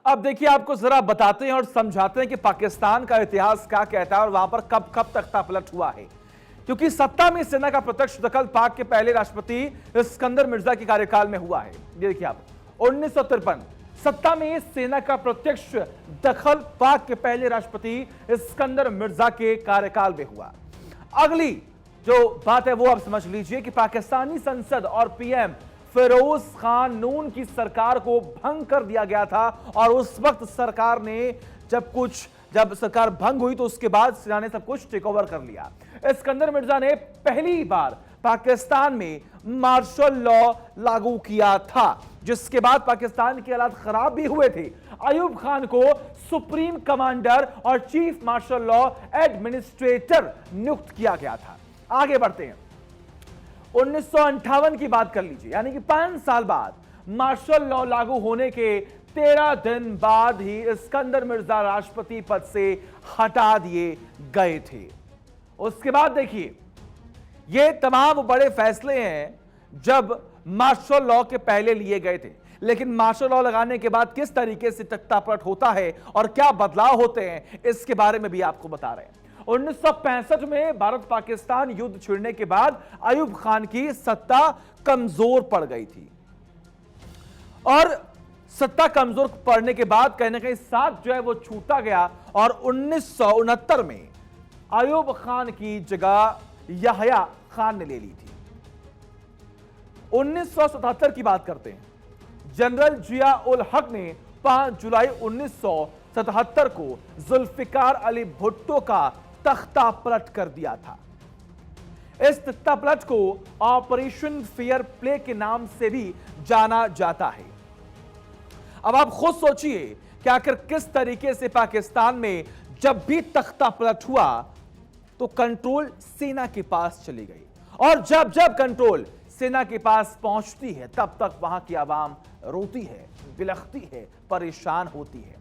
अब देखिए, आपको जरा बताते हैं और समझाते हैं कि पाकिस्तान का इतिहास क्या कहता है और वहां पर कब कब तख्ता पलट हुआ है। क्योंकि सत्ता में सेना का प्रत्यक्ष दखल पाक के पहले राष्ट्रपति इस्कंदर मिर्जा के कार्यकाल में हुआ है। ये देखिए आप, 1953 सत्ता में सेना का प्रत्यक्ष दखल पाक के पहले राष्ट्रपति इस्कंदर मिर्जा के कार्यकाल में हुआ। अगली जो बात है वो आप समझ लीजिए कि पाकिस्तानी संसद और पीएम फिरोज खान नून की सरकार को भंग कर दिया गया था और उस वक्त सरकार ने जब सरकार भंग हुई तो उसके बाद सेना ने सब कुछ टेक ओवर कर लिया। इस्कंदर मिर्जा ने पहली बार पाकिस्तान में मार्शल लॉ लागू किया था, जिसके बाद पाकिस्तान के हालात खराब भी हुए थे। अयूब खान को सुप्रीम कमांडर और चीफ मार्शल लॉ एडमिनिस्ट्रेटर नियुक्त किया गया था। आगे बढ़ते हैं, 1958 की बात कर लीजिए, यानी कि 5 साल बाद मार्शल लॉ लागू होने के 13 दिन बाद ही इस्कंदर मिर्जा राष्ट्रपति पद से हटा दिए गए थे। उसके बाद देखिए, ये तमाम बड़े फैसले हैं जब मार्शल लॉ के पहले लिए गए थे, लेकिन मार्शल लॉ लगाने के बाद किस तरीके से तख्तापलट होता है और क्या बदलाव होते हैं, इसके बारे में भी आपको बता रहे हैं। 1965 में भारत पाकिस्तान युद्ध छिड़ने के बाद अयूब खान की सत्ता कमजोर पड़ गई थी और सत्ता कमजोर पड़ने के बाद कहीं ना कहीं साथ जो है वो छूटा गया और 1969 में अयूब खान की जगह याह्या खान ने ले ली थी। 1977 की बात करते हैं, जनरल जिया उल हक ने 5 जुलाई 1977 को जुल्फिकार अली भुट्टो का तख्ता पलट कर दिया था। इस तख्ता पलट को ऑपरेशन फेयर प्ले के नाम से भी जाना जाता है। अब आप खुद सोचिए कि आखिर किस तरीके से पाकिस्तान में जब भी तख्ता पलट हुआ तो कंट्रोल सेना के पास चली गई और जब जब कंट्रोल सेना के पास पहुंचती है तब तक वहां की आवाम रोती है, बिलखती है, परेशान होती है।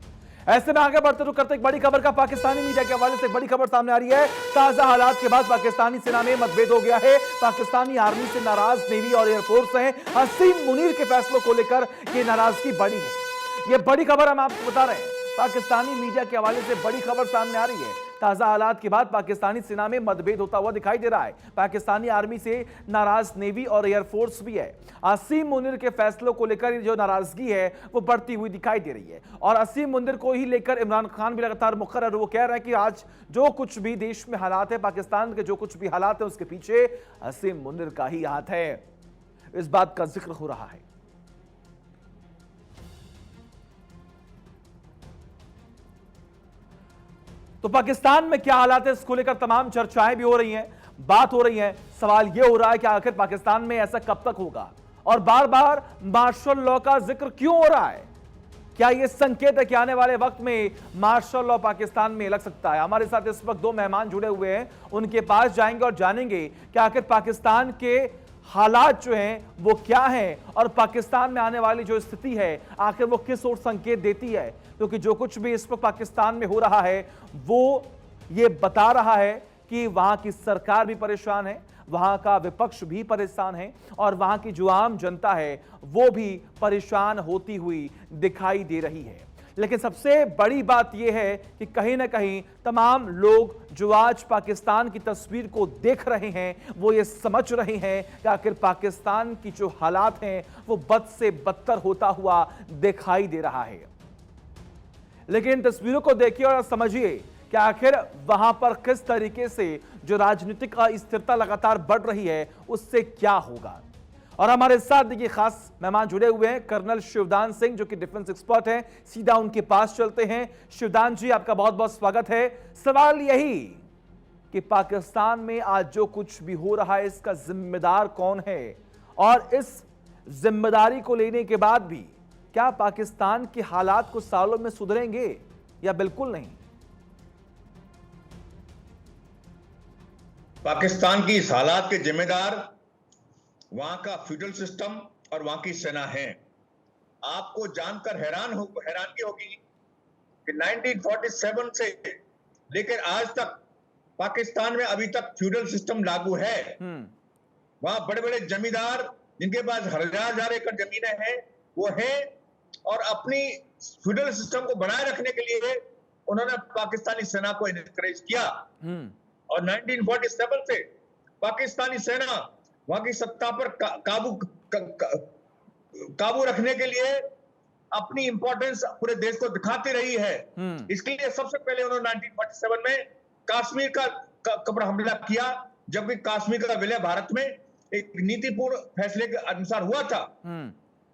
ऐसे में आगे बढ़ते करते एक बड़ी खबर का पाकिस्तानी मीडिया के हवाले से एक बड़ी खबर सामने आ रही है। ताजा हालात के बाद पाकिस्तानी सेना में मतभेद हो गया है। पाकिस्तानी आर्मी से नाराज नेवी और एयरफोर्स हैं। हसीम मुनीर के फैसलों को लेकर ये नाराजगी बढ़ी है। ये बड़ी खबर हम आपको बता रहे हैं, पाकिस्तानी मीडिया के हवाले से बड़ी खबर सामने आ रही है। ताजा हालात के बाद पाकिस्तानी सेना में मतभेद होता हुआ दिखाई दे रहा है। पाकिस्तानी आर्मी से नाराज नेवी और एयरफोर्स भी है। असीम मुनीर के फैसलों को लेकर जो नाराजगी है वो बढ़ती हुई दिखाई दे रही है और असीम मुनीर को ही लेकर इमरान खान भी लगातार मुखर। वो कह रहे हैं कि आज जो कुछ भी देश में हालात है, पाकिस्तान के जो कुछ भी हालात है, उसके पीछे असीम मुनीर का ही हाथ है। इस बात का जिक्र हो रहा है। तो पाकिस्तान में क्या हालात है, इसको लेकर तमाम चर्चाएं भी हो रही हैं, बात हो रही है। सवाल यह हो रहा है कि आखिर पाकिस्तान में ऐसा कब तक होगा और बार बार मार्शल लॉ का जिक्र क्यों हो रहा है? क्या यह संकेत है कि आने वाले वक्त में मार्शल लॉ पाकिस्तान में लग सकता है? हमारे साथ इस वक्त 2 मेहमान जुड़े हुए हैं, उनके पास जाएंगे और जानेंगे कि आखिर पाकिस्तान के हालात जो हैं वो क्या हैं और पाकिस्तान में आने वाली जो स्थिति है आखिर वो किस ओर संकेत देती है। क्योंकि जो कुछ भी इस वक्त पाकिस्तान में हो रहा है वो ये बता रहा है कि वहां की सरकार भी परेशान है, वहां का विपक्ष भी परेशान है और वहां की जो आम जनता है वो भी परेशान होती हुई दिखाई दे रही है। लेकिन सबसे बड़ी बात यह है कि कहीं ना कहीं तमाम लोग जो आज पाकिस्तान की तस्वीर को देख रहे हैं वो ये समझ रहे हैं कि आखिर पाकिस्तान की जो हालात हैं वो बद से बदतर होता हुआ दिखाई दे रहा है। लेकिन इन तस्वीरों को देखिए और समझिए कि आखिर वहां पर किस तरीके से जो राजनीतिक अस्थिरता लगातार बढ़ रही है उससे क्या होगा। और हमारे साथ देखिए खास मेहमान जुड़े हुए हैं, कर्नल शिवदान सिंह जो कि डिफेंस एक्सपर्ट हैं। सीधा उनके पास चलते हैं। शिवदान जी, आपका बहुत बहुत स्वागत है। सवाल यही कि पाकिस्तान में आज जो कुछ भी हो रहा है इसका जिम्मेदार कौन है और इस जिम्मेदारी को लेने के बाद भी क्या पाकिस्तान के हालात कुछ सालों में सुधरेंगे या बिल्कुल नहीं? पाकिस्तान की इस हालात के जिम्मेदार वहां का फ्यूडल सिस्टम और वहां की सेना है। आपको जानकर हैरानगी होगी कि 1947 से लेकर आज तक पाकिस्तान में अभी तक फ्यूडल सिस्टम लागू है। वहां बड़े बड़े जमींदार जिनके पास हजार एकड़ जमीनें हैं वो हैं और अपनी फ्यूडल सिस्टम को बनाए रखने के लिए उन्होंने पाकिस्तानी सेना को इनकरेज किया। और 1947 से पाकिस्तानी सेना वहां की सत्ता पर काबू रखने के लिए अपनी इंपॉर्टेंस पूरे देश को दिखाती रही है। इसके लिए सबसे पहले उन्होंने 1947 में कश्मीर का पर हमला किया, जबकि कश्मीर का विलय भारत में एक नीतिपूर्ण फैसले के अनुसार हुआ था।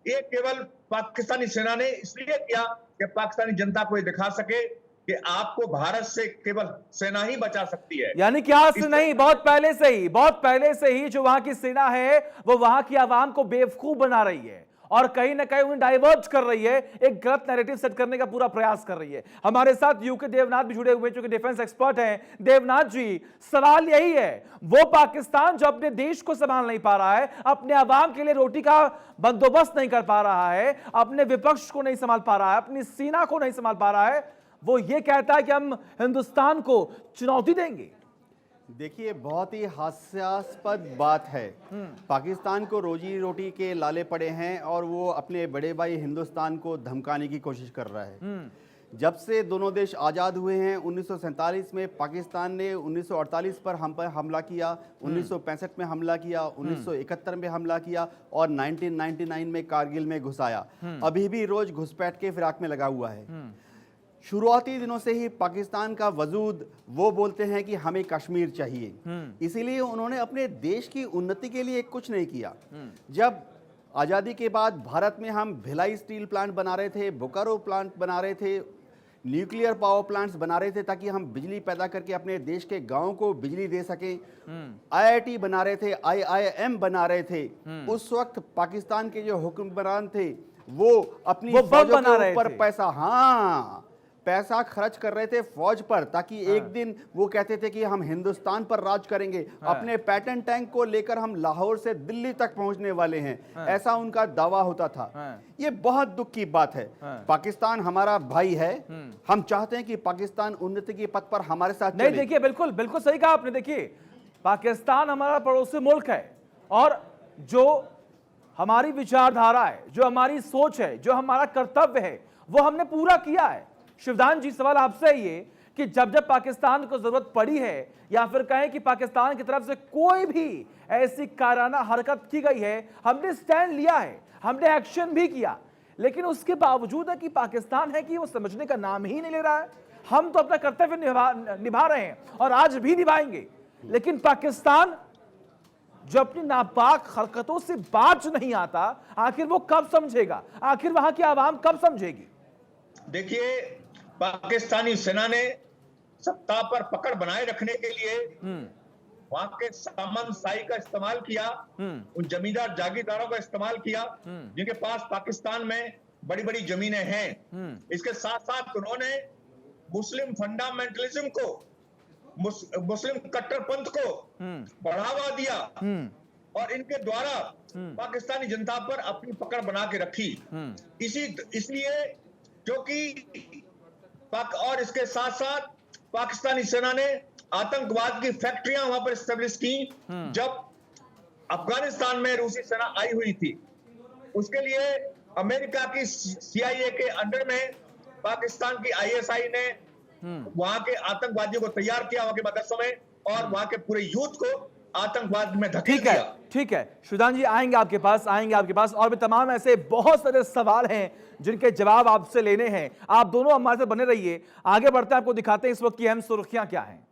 ये केवल पाकिस्तानी सेना ने इसलिए किया कि पाकिस्तानी जनता को ये दिखा सके कि आपको भारत से केवल सेना ही बचा सकती है। यानी कि आज से नहीं, बहुत पहले से ही जो वहां की सेना है वो वहां की आवाम को बेवकूफ बना रही है और कहीं ना कहीं उन्हें डाइवर्ट कर रही है, एक गलत नैरेटिव सेट करने का पूरा प्रयास कर रही है। हमारे साथ यूके देवनाथ भी जुड़े हुए हैं, जो कि डिफेंस एक्सपर्ट हैं। देवनाथ जी, सवाल यही है, वो पाकिस्तान जो अपने देश को संभाल नहीं पा रहा है, अपने आवाम के लिए रोटी का बंदोबस्त नहीं कर पा रहा है, अपने विपक्ष को नहीं संभाल पा रहा है, अपनी सेना को नहीं संभाल पा रहा है, वो ये कहता है कि हम हिंदुस्तान को चुनौती देंगे। देखिए, बहुत ही हास्यास्पद बात है। पाकिस्तान को रोजी रोटी के लाले पड़े हैं और वो अपने बड़े भाई हिंदुस्तान को धमकाने की कोशिश कर रहा है। जब से दोनों देश आज़ाद हुए हैं, 1947 में पाकिस्तान ने 1948 पर हम पर हमला किया, 1965 में हमला किया, 1971 में हमला किया और 1999 में कारगिल में घुस आया। अभी भी रोज घुसपैठ के फिराक में लगा हुआ है। शुरुआती दिनों से ही पाकिस्तान का वजूद, वो बोलते हैं कि हमें कश्मीर चाहिए, इसीलिए उन्होंने अपने देश की उन्नति के लिए कुछ नहीं किया। जब आज़ादी के बाद भारत में हम भिलाई स्टील प्लांट बना रहे थे, बोकारो प्लांट बना रहे थे, न्यूक्लियर पावर प्लांट्स बना रहे थे ताकि हम बिजली पैदा करके अपने देश के गांवों को बिजली दे सकें, IIT बना रहे थे, IIM बना रहे थे, उस वक्त पाकिस्तान के जो हुक्मरान थे वो अपनी फौजों के ऊपर पैसा खर्च कर रहे थे फौज पर, ताकि एक दिन वो कहते थे कि हम हिंदुस्तान पर राज करेंगे, अपने पैटर्न टैंक को लेकर हम लाहौर से दिल्ली तक पहुंचने वाले हैं, ऐसा उनका दावा होता था। ये बहुत दुख की बात है। पाकिस्तान हमारा भाई है, हम चाहते हैं कि पाकिस्तान उन्नति के पथ पर हमारे साथ चले। नहीं, देखिए, बिल्कुल बिल्कुल सही कहा आपने। देखिए, पाकिस्तान हमारा पड़ोसी मुल्क है और जो हमारी विचारधारा है, जो हमारी सोच है, जो हमारा कर्तव्य है, वो हमने पूरा किया है। शिवदान जी, सवाल आपसे ये कि जब जब पाकिस्तान को जरूरत पड़ी है या फिर कहें कि पाकिस्तान की तरफ से कोई भी ऐसी कायराना हरकत की गई है, हमने स्टैंड लिया है, हमने एक्शन भी किया, लेकिन उसके बावजूद है कि पाकिस्तान है कि वो समझने का नाम ही नहीं ले रहा है। हम तो अपना कर्तव्य निभा रहे हैं और आज भी निभाएंगे, लेकिन पाकिस्तान जो अपनी नापाक हरकतों से बाज नहीं आता, आखिर वो कब समझेगा? आखिर वहां की आवाम कब समझेगी? देखिए, पाकिस्तानी सेना ने सत्ता पर पकड़ बनाए रखने के लिए वहां के सामन शाही का इस्तेमाल किया, उन जमींदार जागीरदारों का इस्तेमाल किया जिनके पास पाकिस्तान में बड़ी बड़ी जमीनें हैं। इसके साथ साथ उन्होंने मुस्लिम फंडामेंटलिज्म को, मुस्लिम कट्टरपंथ को बढ़ावा दिया और इनके द्वारा पाकिस्तानी जनता पर अपनी पकड़ बना के रखी। इसलिए जो कि और इसके साथ साथ पाकिस्तानी सेना ने आतंकवाद की फैक्ट्रियां वहां पर स्टेब्लिश की। जब अफगानिस्तान में रूसी सेना आई हुई थी, उसके लिए अमेरिका की CIA के अंडर में पाकिस्तान की ISI ने वहां के आतंकवादियों को तैयार किया, वहां के मदरसों में, और वहां के पूरे यूथ को आतंकवाद में धकेल दिया। ठीक है शिवदान जी, आएंगे आपके पास और भी तमाम ऐसे बहुत सारे सवाल हैं जिनके जवाब आपसे लेने हैं। आप दोनों हमारे साथ बने रहिए, आगे बढ़ते हैं, आपको दिखाते हैं इस वक्त की अहम सुर्खियां क्या हैं।